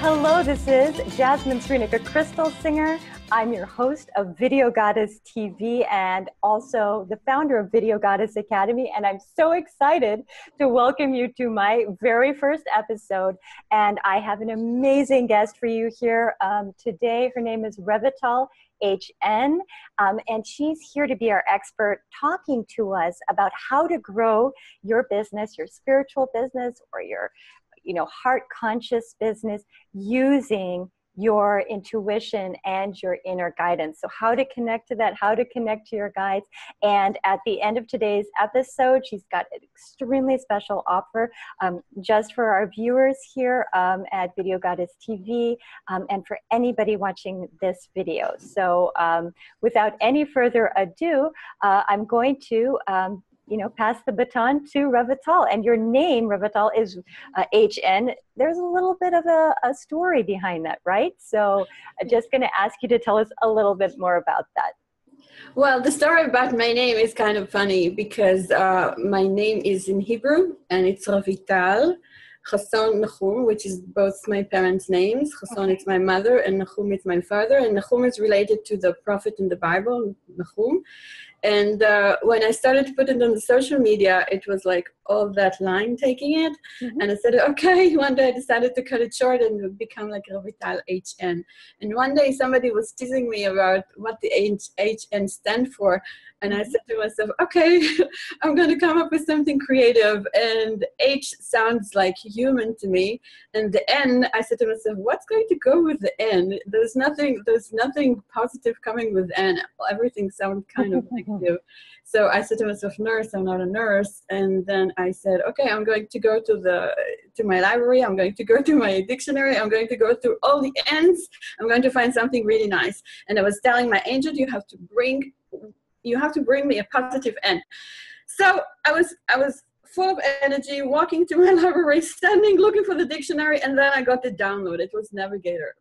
Hello, this is Jasmine Sreenika Crystalsinger. I'm your host of Video Goddess TV and also the founder of Video Goddess Academy. And I'm so excited to welcome you to my very first episode. And I have an amazing guest for you here today. Her name is Revital HN, and she's here to be our expert, talking to us about how to grow your business, your spiritual business, or your heart-conscious business using your intuition and your inner guidance. So how to connect to that, how to connect to your guides. And at the end of today's episode, she's got an extremely special offer just for our viewers here at Video Goddess TV and for anybody watching this video. So without any further ado, I'm going to pass the baton to Revital. And your name, Revital, is HN. There's a little bit of a story behind that, right? So I'm just going to ask you to tell us a little bit more about that. Well, the story about my name is kind of funny because my name is in Hebrew and it's Revital Chasson Nahum, which is both my parents' names. Chasson is my mother and Nahum is my father. And Nahum is related to the prophet in the Bible, Nahum. And when I started to put it on the social media, it was like all that line taking it. Mm-hmm. And I said, okay, one day I decided to cut it short and become like Revital HN. And one day somebody was teasing me about what the HN stand for. And I said to myself, okay, I'm going to come up with something creative. And H sounds like human to me. And the N, I said to myself, what's going to go with the N? There's nothing positive coming with N. Everything sounds kind of negative. So I said to myself, nurse, I'm not a nurse. And then I said, okay, I'm going to go to my library. I'm going to go to my dictionary. I'm going to go through all the N's. I'm going to find something really nice. And I was telling my angel, you have to bring me a positive N. So I was full of energy, walking to my library, standing, looking for the dictionary, and then I got the download. It was navigator.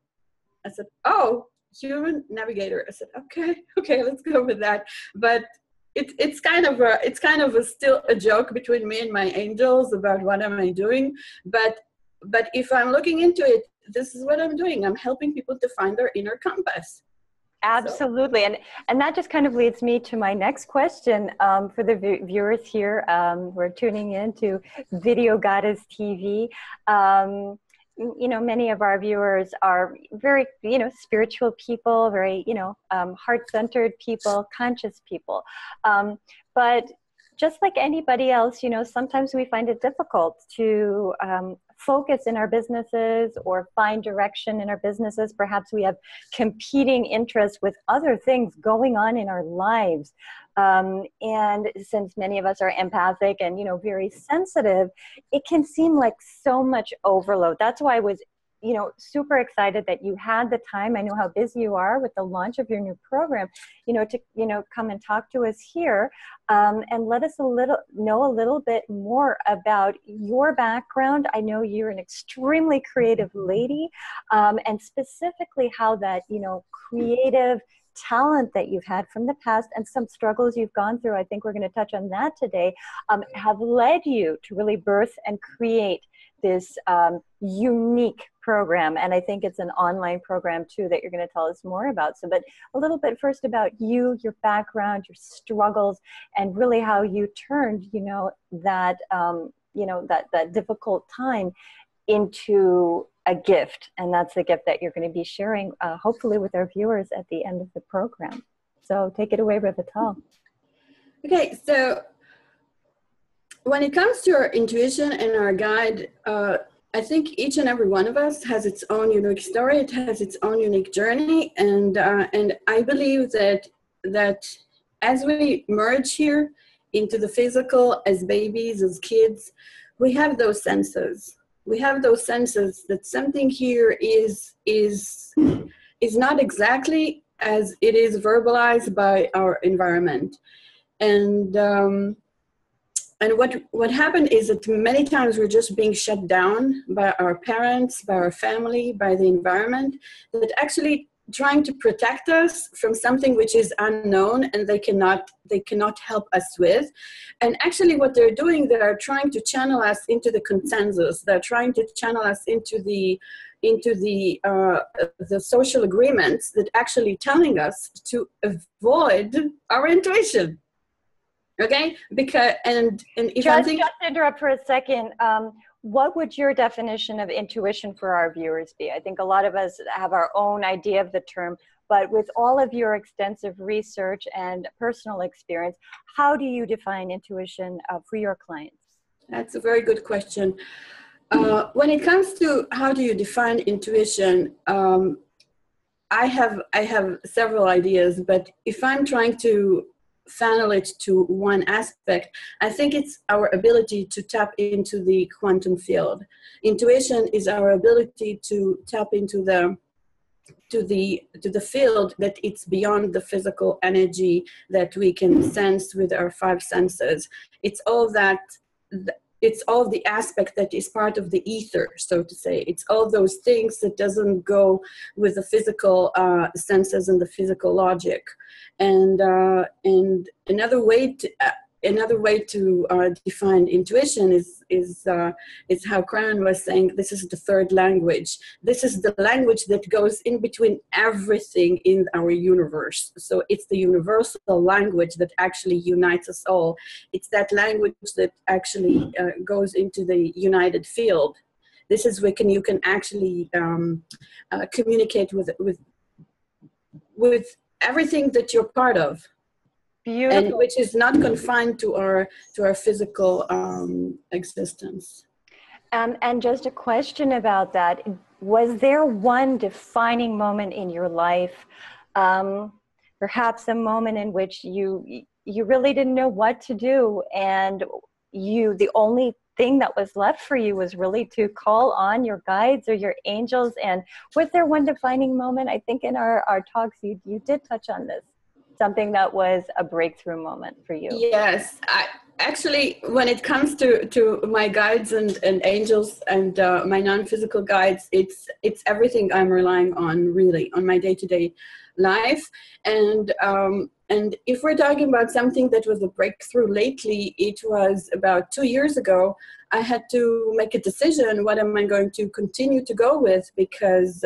I said, oh, human navigator. I said, okay, let's go with that. But it's kind of still a joke between me and my angels about what am I doing. But if I'm looking into it, this is what I'm doing. I'm helping people to find their inner compass. Absolutely. And that just kind of leads me to my next question for the viewers here. We're tuning in to Video Goddess TV. Many of our viewers are very, spiritual people, very, heart-centered people, conscious people. But just like anybody else, sometimes we find it difficult to focus in our businesses or find direction in our businesses. Perhaps we have competing interests with other things going on in our lives. And since many of us are empathic and, very sensitive, it can seem like so much overload. That's why I was super excited that you had the time. I know how busy you are with the launch of your new program, to come and talk to us here and let us know a little bit more about your background. I know you're an extremely creative lady, and specifically how that, creative talent that you've had from the past and some struggles you've gone through, I think we're going to touch on that today, have led you to really birth and create this unique program. And I think it's an online program too that you're going to tell us more about. So, but a little bit first about you, your background, your struggles, and really how you turned, that difficult time into a gift. And that's the gift that you're going to be sharing, hopefully with our viewers at the end of the program. So take it away, Revital. Okay, so when it comes to our intuition and our guide, I think each and every one of us has its own unique story. It has its own unique journey, and I believe that as we merge here into the physical as babies, as kids, we have those senses. We have those senses that something here is not exactly as it is verbalized by our environment, and what happened is that many times we're just being shut down by our parents, by our family, by the environment, that actually trying to protect us from something which is unknown and they cannot help us with. And actually what they're doing, they are trying to channel us into the consensus. They're trying to channel us into the into the social agreements that actually telling us to avoid our intuition. Okay, because and if just interrupt for a second. What would your definition of intuition for our viewers be? I think a lot of us have our own idea of the term, but with all of your extensive research and personal experience, how do you define intuition for your clients? That's a very good question. When it comes to how do you define intuition, I have several ideas, but if I'm trying to funnel it to one aspect, I think it's our ability to tap into the quantum field. Intuition is our ability to tap into the field that it's beyond the physical energy that we can sense with our five senses. It's all that. It's all the aspect that is part of the ether, so to say. It's all those things that doesn't go with the physical senses and the physical logic. And another way to define intuition is how Karen was saying, this is the third language. This is the language that goes in between everything in our universe. So it's the universal language that actually unites us all. It's that language that actually goes into the united field. This is where you can actually communicate with everything that you're part of. Beautiful. And which is not confined to our physical existence. And just a question about that. Was there one defining moment in your life, perhaps a moment in which you really didn't know what to do, and the only thing that was left for you was really to call on your guides or your angels? And was there one defining moment? I think in our talks you did touch on this. Something that was a breakthrough moment for you. Yes, actually, when it comes to my guides and angels and my non-physical guides, it's everything I'm relying on, really, on my day-to-day life. And if we're talking about something that was a breakthrough lately, it was about 2 years ago. I had to make a decision. What am I going to continue to go with? Because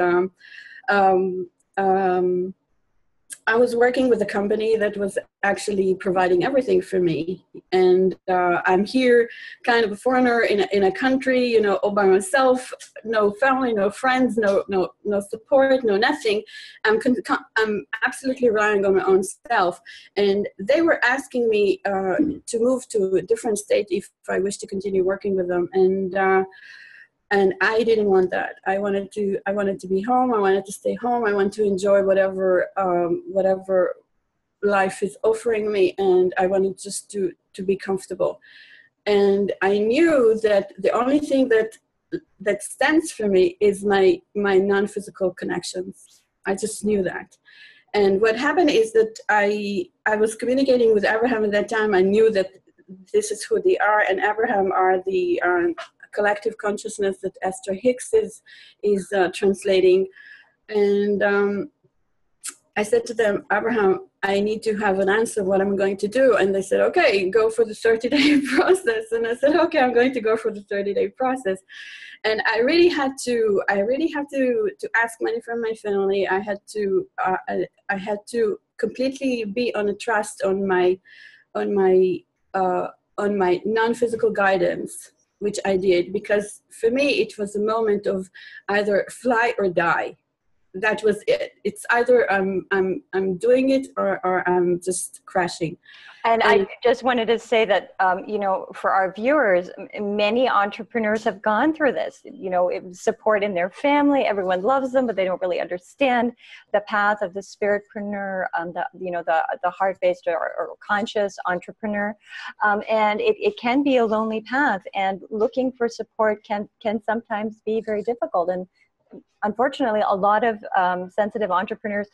I was working with a company that was actually providing everything for me. And I'm here kind of a foreigner in a country, all by myself, no family, no friends, no support, no nothing. I'm absolutely relying on my own self. And they were asking me to move to a different state if I wish to continue working with them. And I didn't want that. I wanted to be home. I wanted to stay home. I want to enjoy whatever life is offering me, and I wanted just to be comfortable. And I knew that the only thing that stands for me is my non-physical connections. I just knew that. And what happened is that I was communicating with Abraham at that time. I knew that this is who they are, and Abraham are the collective consciousness that Esther Hicks is translating. And I said to them, Abraham, I need to have an answer what I'm going to do. And they said, okay, go for the 30-day process. And I said, okay, I'm going to go for the 30-day process. And I really had to ask money from my family. I had to completely be on a trust on my non-physical guidance, which I did, because for me it was a moment of either fly or die. That was it. It's either I'm doing it or I'm just crashing. And I just wanted to say that, for our viewers, many entrepreneurs have gone through this, support in their family, everyone loves them, but they don't really understand the path of the spiritpreneur, the heart-based or conscious entrepreneur. And it can be a lonely path, and looking for support can sometimes be very difficult. And unfortunately, a lot of sensitive entrepreneurs,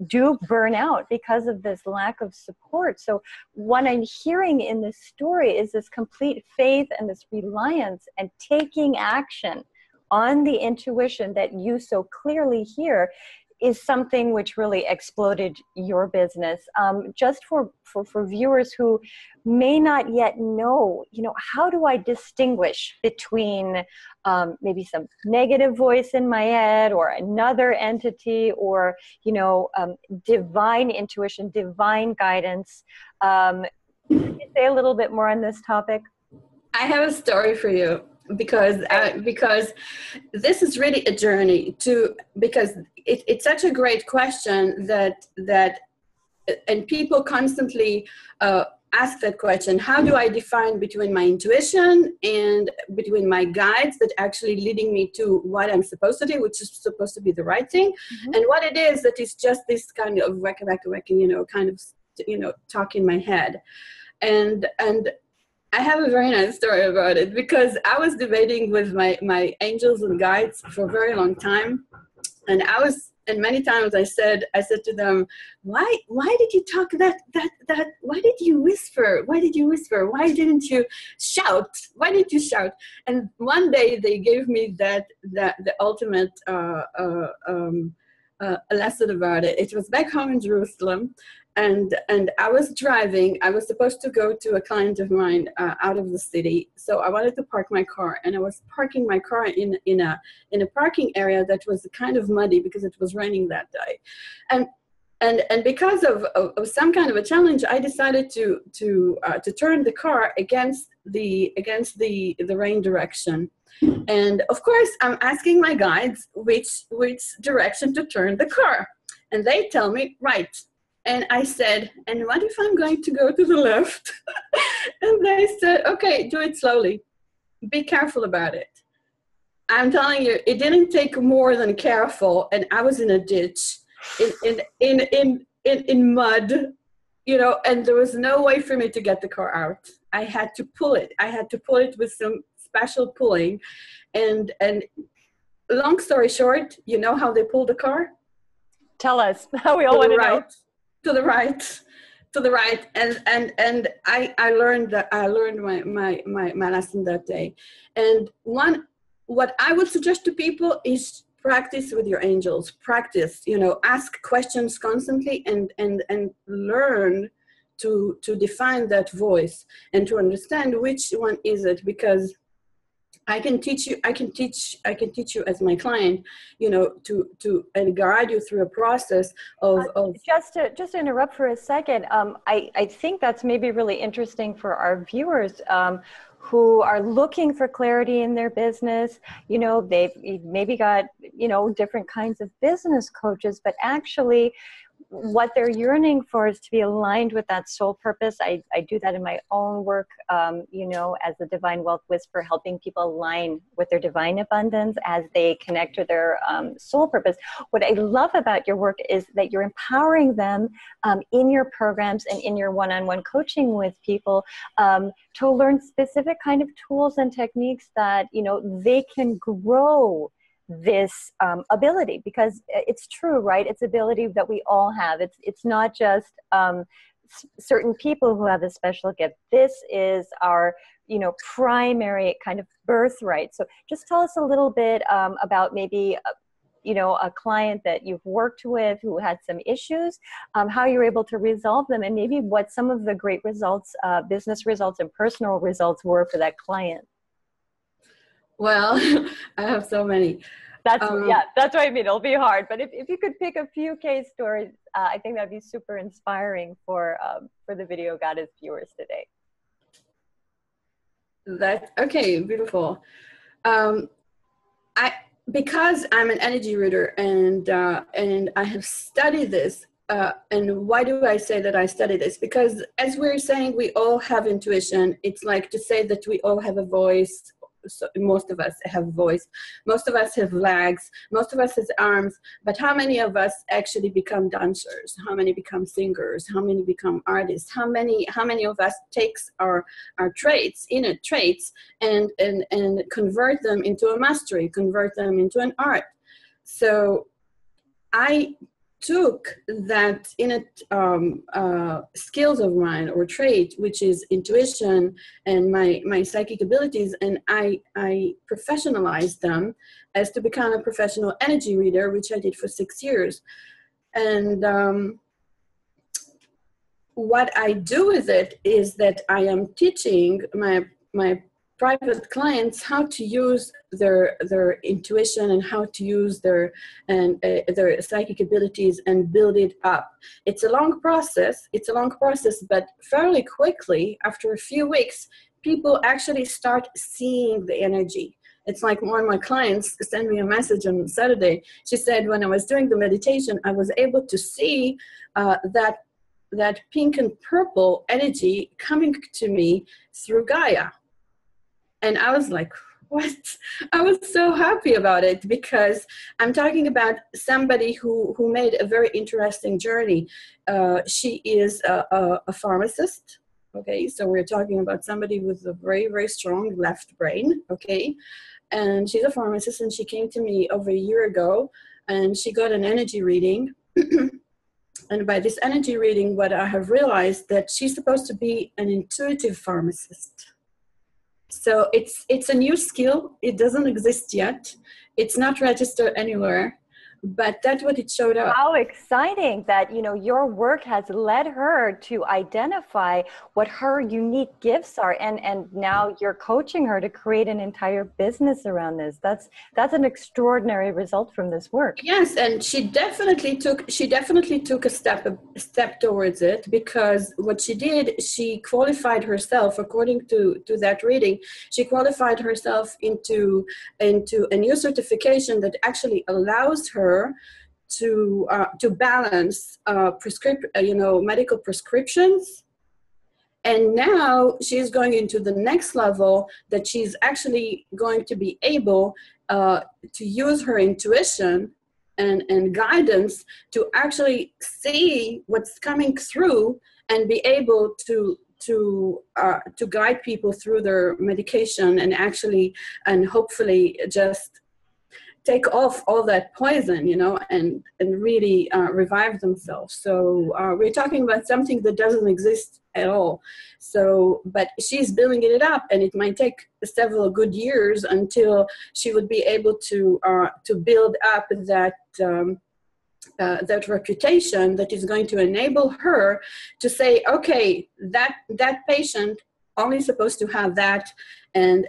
do burn out because of this lack of support. So what I'm hearing in this story is this complete faith and this reliance and taking action on the intuition that you so clearly hear. is something which really exploded your business. Just for viewers who may not yet know, how do I distinguish between maybe some negative voice in my head or another entity, or, divine intuition, divine guidance? Can you say a little bit more on this topic? I have a story for you, because this is really a journey because it's such a great question that and people constantly ask that question: how do I define between my intuition and between my guides that actually leading me to what I'm supposed to do, which is supposed to be the right thing, and what it is that is just this kind of kind of talk in my head. And I have a very nice story about it, because I was debating with my angels and guides for a very long time, and many times I said to them, why did you talk that why did you whisper? Why didn't you shout? Why did you shout? And one day they gave me the ultimate lesson about it. It was back home in Jerusalem. And I was driving. I was supposed to go to a client of mine out of the city. So I wanted to park my car, and I was parking my car in a parking area that was kind of muddy because it was raining that day. And because of some kind of a challenge, I decided to turn the car against the rain direction. And of course, I'm asking my guides which direction to turn the car, and they tell me right. And I said, and what if I'm going to go to the left? And they said, okay, do it slowly. Be careful about it. I'm telling you, it didn't take more than careful. And I was in a ditch, in mud, and there was no way for me to get the car out. I had to pull it. I had to pull it with some special pulling. And long story short, you know how they pull the car? Tell us. We all want to know. To the right, and I learned my lesson that day. And what I would suggest to people is practice with your angels. Practice, ask questions constantly, and learn to define that voice and to understand which one is it, because I can teach you as my client, to and guide you through a process of just to interrupt for a second. I think that's maybe really interesting for our viewers who are looking for clarity in their business. They've maybe got, different kinds of business coaches, but actually what they're yearning for is to be aligned with that soul purpose. I do that in my own work, as a Divine Wealth Whisperer, helping people align with their divine abundance as they connect to their soul purpose. What I love about your work is that you're empowering them in your programs and in your one-on-one coaching with people to learn specific kind of tools and techniques that, they can grow this ability, because it's true, right? It's ability that we all have. It's not just certain people who have a special gift. This is our, primary kind of birthright. So just tell us a little bit about maybe, a client that you've worked with who had some issues, how you're able to resolve them, and maybe what some of the great results, business results and personal results were for that client. Well, I have so many. That's what I mean. It'll be hard, but if you could pick a few case stories, I think that'd be super inspiring for the Video Goddess viewers today. Okay, beautiful. Because I'm an energy reader and I have studied this. And why do I say that I study this? Because as we're saying, we all have intuition. It's like to say that we all have a voice. So most of us have voice, most of us have legs, most of us has arms, but how many of us actually become dancers? How many become singers? How many become artists? How many of us takes our traits, inner traits, and convert them into a mastery, convert them into an art? So I took that innate skills of mine or trait, which is intuition and my psychic abilities, and I professionalized them as to become a professional energy reader, which I did for 6 years. And what I do with it is that I am teaching my private clients how to use their intuition and how to use their psychic abilities and build it up. It's a long process. But fairly quickly, after a few weeks, people actually start seeing the energy. It's like one of my clients sent me a message on Saturday. She said, when I was doing the meditation, I was able to see that pink and purple energy coming to me through Gaia. And I was like, what? I was so happy about it, because I'm talking about somebody who made a very interesting journey. She is a pharmacist. Okay, so we're talking about somebody with a very, very strong left brain. Okay, and she's a pharmacist, and she came to me over a year ago, and she got an energy reading. And by this energy reading, what I have realized that she's supposed to be an intuitive pharmacist. So it's a new skill. It doesn't exist yet. It's not registered anywhere, but that's what it showed up. How exciting that, you know, your work has led her to identify what her unique gifts are, and now you're coaching her to create an entire business around this. That's an extraordinary result from this work. Yes, and she definitely took a step towards it, because what she did, she qualified herself according to that reading. She qualified herself into a new certification that actually allows her to balance medical prescriptions. And now she's going into the next level, that she's actually going to be able to use her intuition and guidance to actually see what's coming through and be able to guide people through their medication and hopefully just take off all that poison, and really revive themselves. So we're talking about something that doesn't exist at all. So, but she's building it up, and it might take several good years until she would be able to build up that reputation that is going to enable her to say, okay, that patient only supposed to have that, and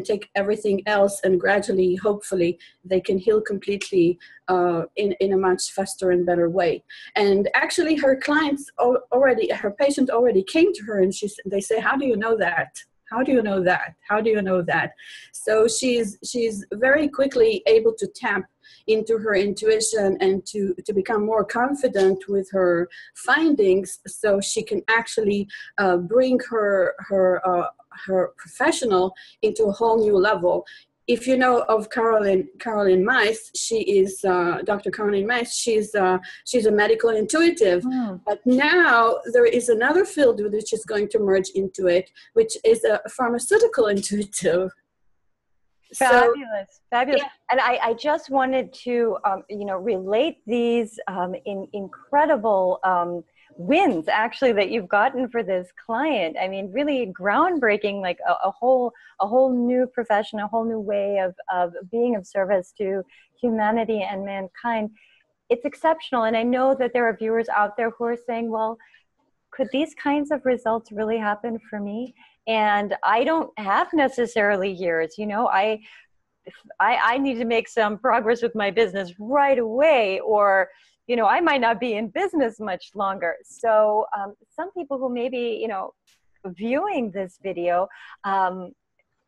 take everything else, and gradually, hopefully, they can heal completely in a much faster and better way. And actually, her patient already came to her, and they say, how do you know that? How do you know that? How do you know that? So she's very quickly able to tap into her intuition and to become more confident with her findings, so she can actually bring her professional into a whole new level. If you know of Caroline Myss, she is Dr. Caroline Myss. She's a medical intuitive, but now there is another field which is going to merge into it, which is a pharmaceutical intuitive. Fabulous. Yeah. And I just wanted to, relate these incredible wins actually that you've gotten for this client. I mean, really groundbreaking, like a whole new profession, a whole new way of being of service to humanity and mankind. It's exceptional. And I know that there are viewers out there who are saying, well, could these kinds of results really happen for me? And I don't have necessarily years, I need to make some progress with my business right away, or, I might not be in business much longer. So some people who may be, viewing this video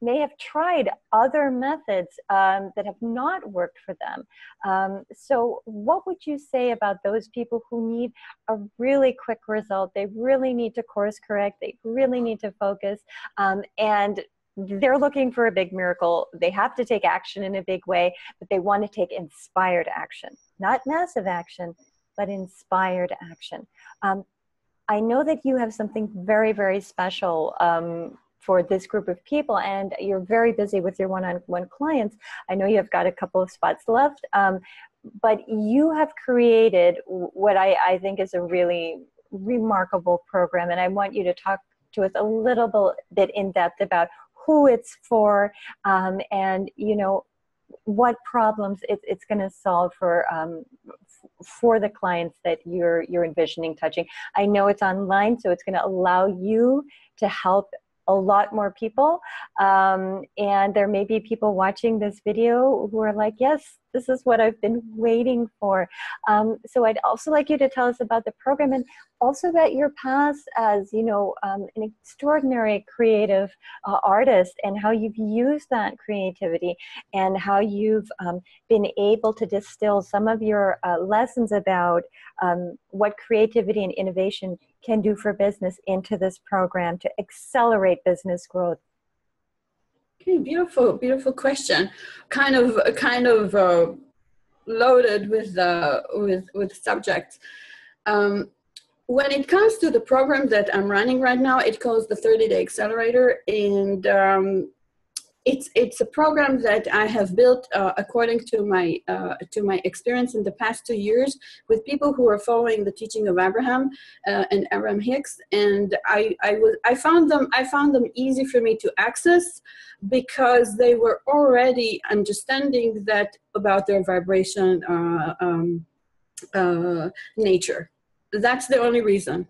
may have tried other methods that have not worked for them. So what would you say about those people who need a really quick result? They really need to course correct. They really need to focus, and they're looking for a big miracle. They have to take action in a big way, but they want to take inspired action, not massive action, but inspired action. I know that you have something very, very special for this group of people, and you're very busy with your one-on-one clients. I know you've got a couple of spots left. but you have created what I think is a really remarkable program, and I want you to talk to us a little bit in depth about who it's for, and what problems it's going to solve for the clients that you're envisioning touching. I know it's online, so it's going to allow you to help a lot more people. And there may be people watching this video who are like, yes, this is what I've been waiting for. So I'd also like you to tell us about the program, and also about your past as, an extraordinary creative artist, and how you've used that creativity, and how you've been able to distill some of your lessons about what creativity and innovation can do for business into this program to accelerate business growth. Okay, beautiful question. Kind of loaded with subjects. When it comes to the program that I'm running right now, it calls the 30-Day Accelerator, and it's a program that I have built according to my experience in the past 2 years with people who are following the teaching of Abraham and Abraham Hicks, and I found them easy for me to access because they were already understanding that about their vibration nature. That's the only reason.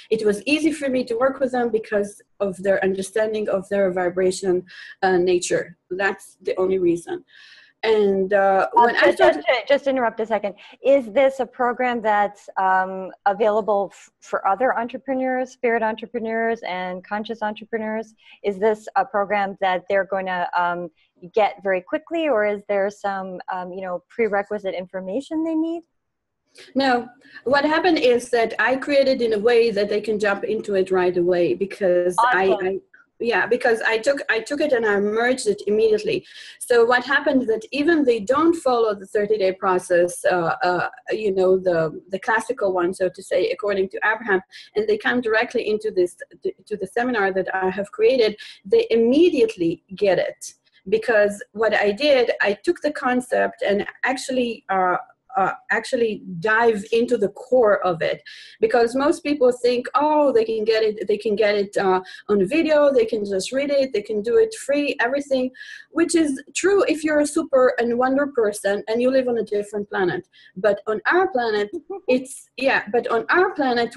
It was easy for me to work with them because of their understanding of their vibration nature. That's the only reason. And when I started, just interrupt a second. Is this a program that's available for other entrepreneurs, spirit entrepreneurs, and conscious entrepreneurs? Is this a program that they're going to get very quickly, or is there some prerequisite information they need? No, what happened is that I created in a way that they can jump into it right away, because awesome. because I took it and I merged it immediately. So what happened that even they don't follow the 30-day process, the classical one, so to say, according to Abraham, and they come directly into to the seminar that I have created, they immediately get it. Because what I did, I took the concept and actually dive into the core of it, because most people think, oh, they can get it on video, they can just read it, they can do it free, everything, which is true if you're a super and wonder person and you live on a different planet. But on our planet,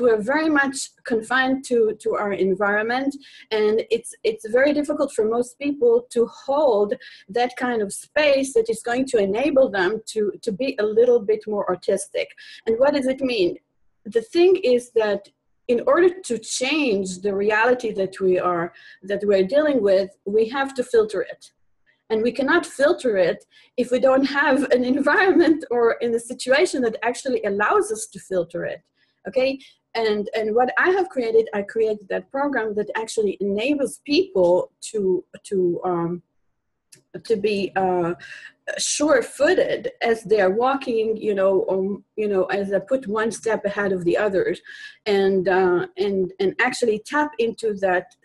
we're very much confined to our environment, and it's very difficult for most people to hold that kind of space that is going to enable them to be a little bit more artistic. And what does it mean? The thing is that in order to change the reality that we're dealing with, we have to filter it. And we cannot filter it if we don't have an environment or in a situation that actually allows us to filter it. Okay? And what I have created, I created that program that actually enables people to be sure-footed as they're walking, as they put one step ahead of the others, and actually tap into that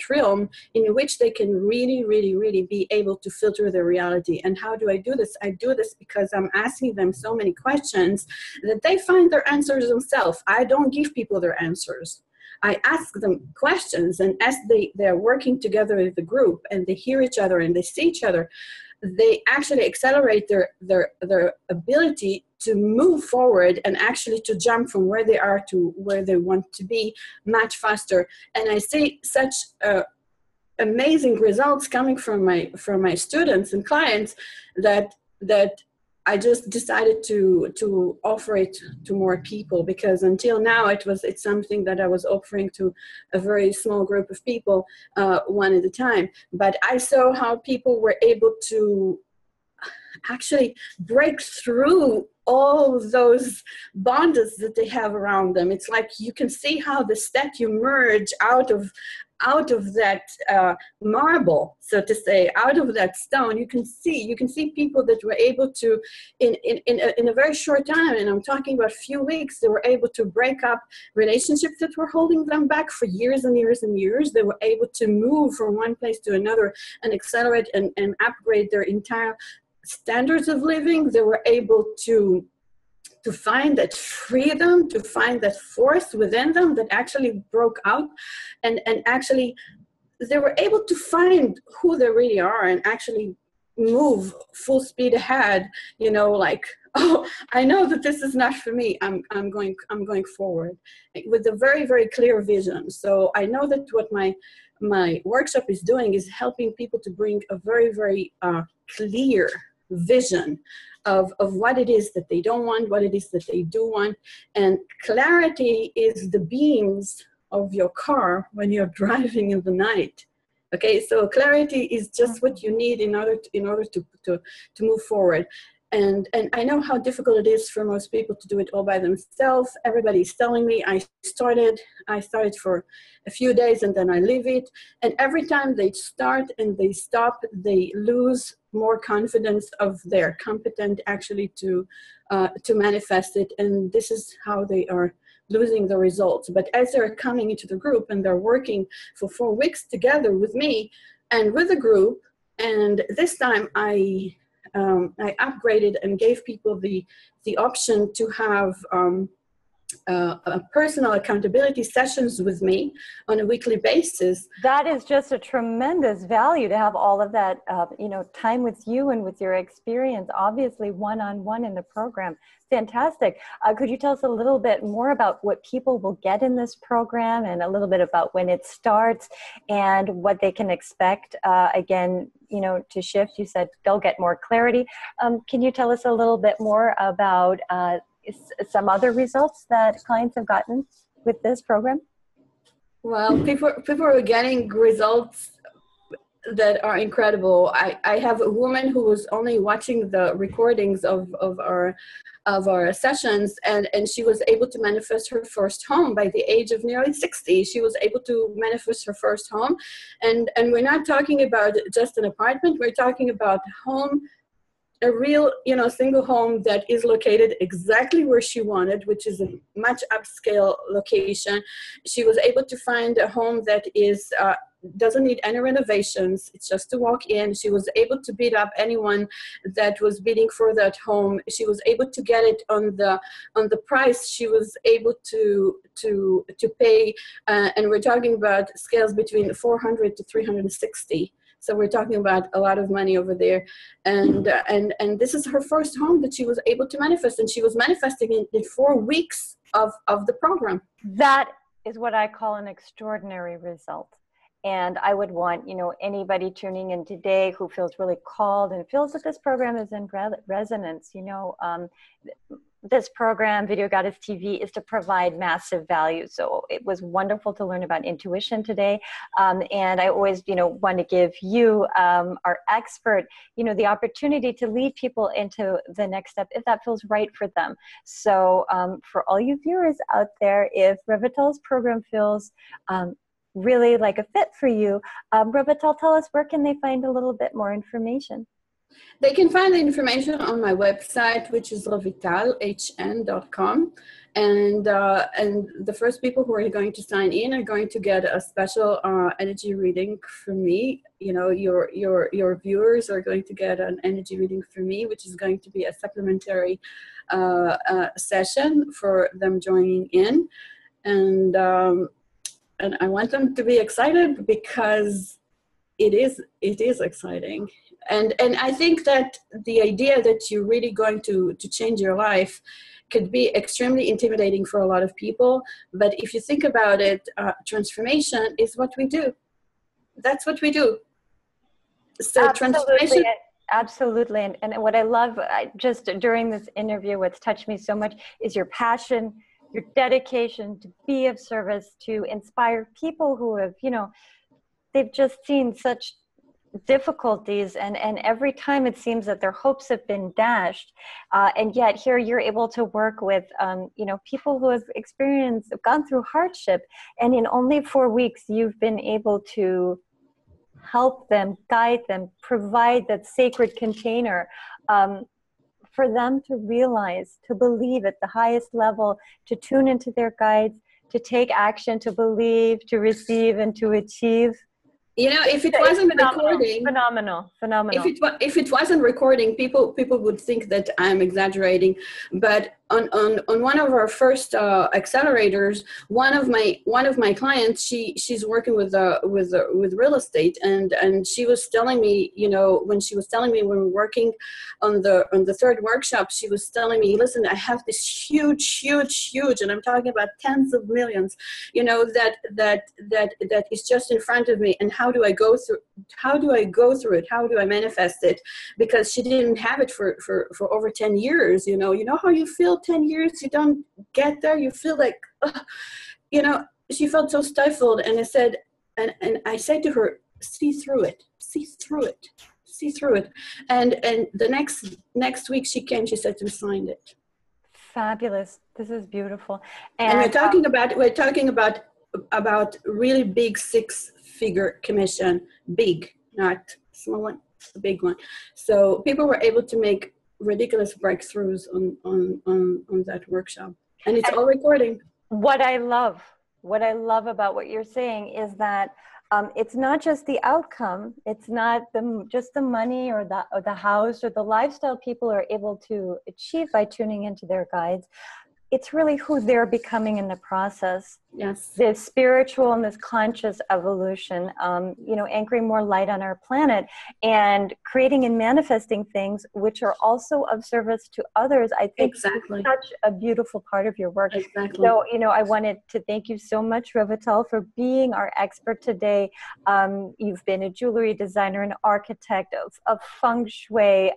realm in which they can really, really, really be able to filter their reality. And how do I do this? I do this because I'm asking them so many questions that they find their answers themselves. I don't give people their answers. I ask them questions, and as they're working together with the group and they hear each other and they see each other, they actually accelerate their ability to move forward and actually to jump from where they are to where they want to be much faster. And I see such amazing results coming from my students and clients that I just decided to offer it to more people, because until now it's something that I was offering to a very small group of people, one at a time. But I saw how people were able to actually break through all those bonds that they have around them. It's like you can see how the statue merge out of that marble, so to say, out of that stone. You can see people that were able to, in a very short time, and I'm talking about a few weeks, they were able to break up relationships that were holding them back for years and years and years. They were able to move from one place to another and accelerate and upgrade their entire standards of living. They were able to find that freedom, to find that force within them that actually broke out, and actually they were able to find who they really are and actually move full speed ahead, you know, like, oh, I know that this is not for me. I'm going forward with a very, very clear vision. So I know that what my workshop is doing is helping people to bring a very, very clear vision of what it is that they don't want, what it is that they do want. And clarity is the beams of your car when you're driving in the night. Okay, so clarity is just what you need in order to move forward. And I know how difficult it is for most people to do it all by themselves. Everybody's telling me I started for a few days and then I leave it. And every time they start and they stop, they lose more confidence of their competent actually to manifest it. And this is how they are losing the results. But as they're coming into the group and they're working for 4 weeks together with me and with the group, and this time I upgraded and gave people the option to have personal accountability sessions with me on a weekly basis. That is just a tremendous value to have all of that, time with you and with your experience, obviously one-on-one in the program. Fantastic. Could you tell us a little bit more about what people will get in this program and a little bit about when it starts and what they can expect? Again, to shift, you said they'll get more clarity. Can you tell us a little bit more about some other results that clients have gotten with this program? Well, people are getting results that are incredible. I have a woman who was only watching the recordings of our sessions, and she was able to manifest her first home by the age of nearly 60. She was able to manifest her first home, and we're not talking about just an apartment. We're talking about a real, single home that is located exactly where she wanted, which is a much upscale location. She was able to find a home that is doesn't need any renovations. It's just to walk in. She was able to beat up anyone that was bidding for that home. She was able to get it on the price she was able to pay, and we're talking about scales between 400 to 360. So we're talking about a lot of money over there. And this is her first home that she was able to manifest, and she was manifesting in 4 weeks of the program. That is what I call an extraordinary result. And I would want, anybody tuning in today who feels really called and feels that this program is in resonance, this program, Video Goddess TV, is to provide massive value. So it was wonderful to learn about intuition today. And I always, want to give you, our expert, the opportunity to lead people into the next step if that feels right for them. So for all you viewers out there, if Revital's program feels really like a fit for you, Revital, tell us, where can they find a little bit more information? They can find the information on my website, which is revitalhn.com. And the first people who are going to sign in are going to get a special energy reading from me. Your viewers are going to get an energy reading from me, which is going to be a supplementary session for them joining in. And I want them to be excited because it is exciting. And I think that the idea that you're really going to change your life could be extremely intimidating for a lot of people. But if you think about it, transformation is what we do. That's what we do. So transformation. Absolutely. And what I love just during this interview, what's touched me so much is your passion, your dedication to be of service, to inspire people who have, they've just seen such difficulties, and every time it seems that their hopes have been dashed, and yet here you're able to work with people who have gone through hardship, and in only 4 weeks you've been able to help them, guide them, provide that sacred container for them to realize, to believe at the highest level, to tune into their guides, to take action, to believe, to receive, and to achieve. You know, if it wasn't recording, phenomenal. If it wasn't recording, people would think that I'm exaggerating. But on one of our first accelerators, one of my clients, she's working with real estate, and she was telling me, you know, when we were working on the third workshop, she was telling me, listen, I have this huge, and I'm talking about tens of millions, you know, that is just in front of me, and how do I go through it? How do I manifest it? Because she didn't have it for over 10 years. You know how you feel 10 years, you don't get there, you feel like, you know, she felt so stifled. And I said, and I said to her, see through it. And the next week she came, she said, we signed it. Fabulous. This is beautiful. And we're talking about really big 6-figure commission, big, not small one, a big one. So people were able to make ridiculous breakthroughs on that workshop, and it's all recording. What I love about what you're saying is that it's not just the outcome. It's not just the money or the house or the lifestyle people are able to achieve by tuning into their guides. It's really who they're becoming in the process. Yes. This spiritual and this conscious evolution, you know, anchoring more light on our planet and creating and manifesting things which are also of service to others. I think exactly. It's such a beautiful part of your work. Exactly. So, you know, I wanted to thank you so much, Revital, for being our expert today. You've been a jewelry designer, an architect, a feng shui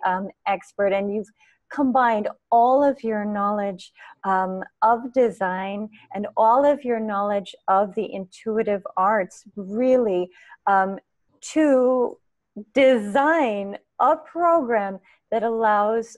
expert, and you've combined all of your knowledge of design and all of your knowledge of the intuitive arts really to design a program that allows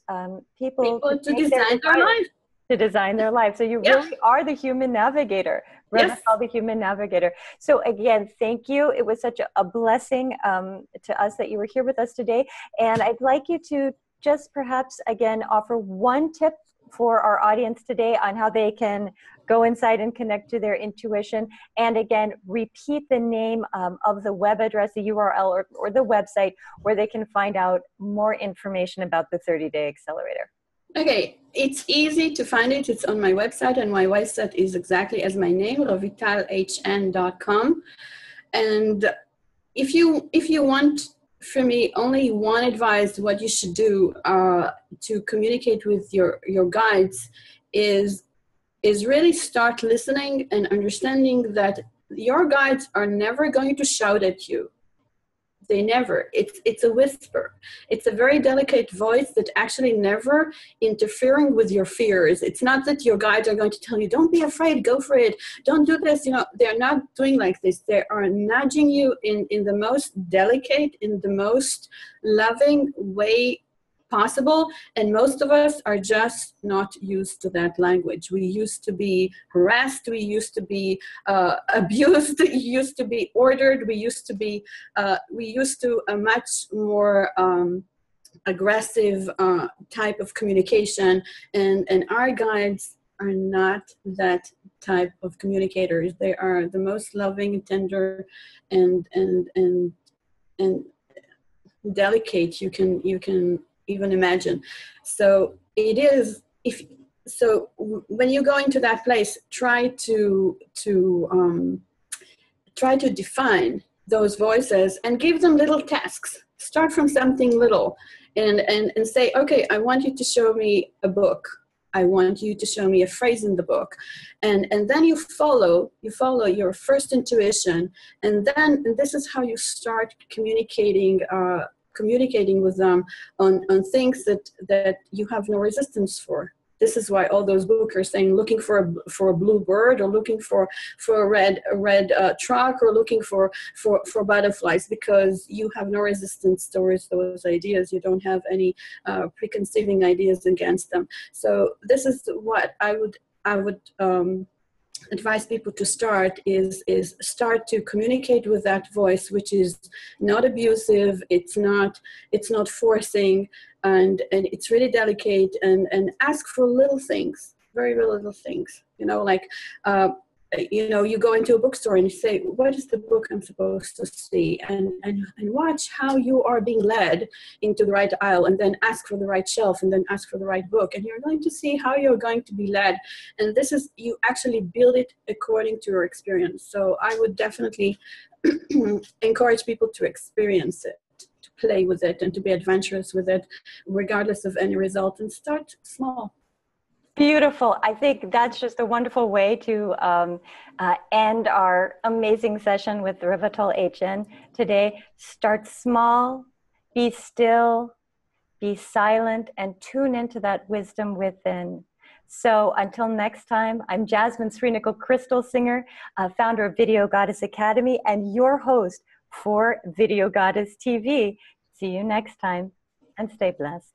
people to design their life. To design their life. So you really are the human navigator. Yes. The human navigator. So again, thank you. It was such a blessing to us that you were here with us today. And I'd like you to just perhaps, again, offer one tip for our audience today on how they can go inside and connect to their intuition. And again, repeat the name of the web address, the URL, or the website where they can find out more information about the 30-day accelerator. Okay, it's easy to find it. It's on my website, and my website is exactly as my name, revitalhn.com. And if you want from me only one advice, what you should do to communicate with your guides is really start listening and understanding that your guides are never going to shout at you. They never. It's a whisper. It's a very delicate voice that actually never interfering with your fears. It's not that your guides are going to tell you, don't be afraid, go for it, don't do this. You know, they're not doing like this. They are nudging you in the most delicate, in the most loving way possible. And most of us are just not used to that language. We used to be harassed. We used to be abused. We used to be ordered. We used to a much more aggressive type of communication. And our guides are not that type of communicators. They are the most loving, tender, and delicate you can even imagine. So it is, when you go into that place, try to define those voices and give them little tasks. Start from something little and say, okay, I want you to show me a book. I want you to show me a phrase in the book. And then you follow your first intuition. And this is how you start communicating with them on things that you have no resistance for. This is why all those books are saying looking for a blue bird, or looking for a red truck, or looking for butterflies, because you have no resistance towards those ideas. You don't have any preconceiving ideas against them. So this is what I would advise people to start is start to communicate with that voice, which is not abusive, it's not forcing, and it's really delicate, and ask for little things, very little things, you know, like you know, you go into a bookstore and you say, what is the book I'm supposed to see? And watch how you are being led into the right aisle, and then ask for the right shelf, and then ask for the right book. And you're going to see how you're going to be led. And this is, you actually build it according to your experience. So I would definitely encourage people to experience it, to play with it, and to be adventurous with it, regardless of any result, and start small. Beautiful. I think that's just a wonderful way to end our amazing session with Revital HN today. Start small, be still, be silent, and tune into that wisdom within. So until next time, I'm Jasmine Sreenika Crystalsinger, founder of Video Goddess Academy, and your host for Video Goddess TV. See you next time, and stay blessed.